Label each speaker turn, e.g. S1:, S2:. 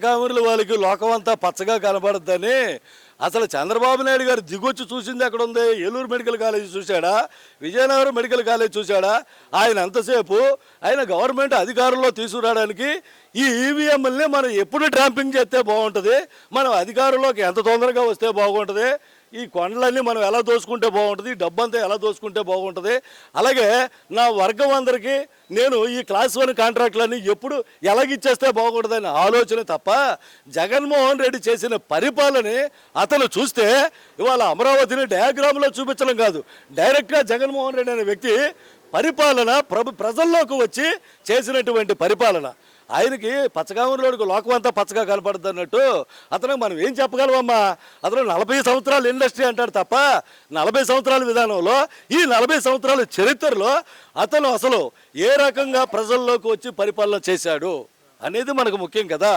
S1: కామరులు వాళ్ళకి లోకం అంతా పచ్చగా కనబడద్దని అసలు చంద్రబాబు నాయుడు గారు దిగొచ్చి చూసింది ఎక్కడ ఉంది? ఏలూరు మెడికల్ కాలేజ్ చూశాడా? విజయనగరం మెడికల్ కాలేజ్ చూశాడా? ఆయన అంతసేపు ఆయన గవర్నమెంట్ అధికారంలో తీసుకురావడానికి ఈ ఈవీఎంఎల్ని మనం ఎప్పుడు ట్రాంపింగ్ చేస్తే బాగుంటుంది, మనం అధికారంలోకి ఎంత తొందరగా వస్తే బాగుంటుంది, ఈ కొండలన్నీ మనం ఎలా దోసుకుంటే బాగుంటుంది, డబ్బంతా ఎలా దోసుకుంటే బాగుంటుంది, అలాగే నా వర్గం అందరికీ నేను ఈ క్లాస్ 1 కాంట్రాక్టులన్నీ ఎప్పుడు ఎలాగిచ్చేస్తే బాగుంటుందని ఆలోచన తప్ప జగన్మోహన్ రెడ్డి చేసిన పరిపాలన అతను చూస్తే ఇవాళ అమరావతిని డయాగ్రామ్లో చూపించడం కాదు, డైరెక్ట్గా జగన్మోహన్ రెడ్డి అనే వ్యక్తి పరిపాలన ప్రజల్లోకి వచ్చి చేసినటువంటి పరిపాలన. ఆయనకి పచ్చగాములోడికి లోకం అంతా పచ్చగా కనపడుతుంది అన్నట్టు అతను మనం ఏం చెప్పగలమమ్మా? అతను 40 సంవత్సరాల ఇండస్ట్రీ అంటాడు తప్ప 40 సంవత్సరాల విధానంలో ఈ 40 సంవత్సరాల చరిత్రలో అతను అసలు ఏ రకంగా ప్రజల్లోకి వచ్చి పరిపాలన చేశాడు అనేది మనకు ముఖ్యం కదా.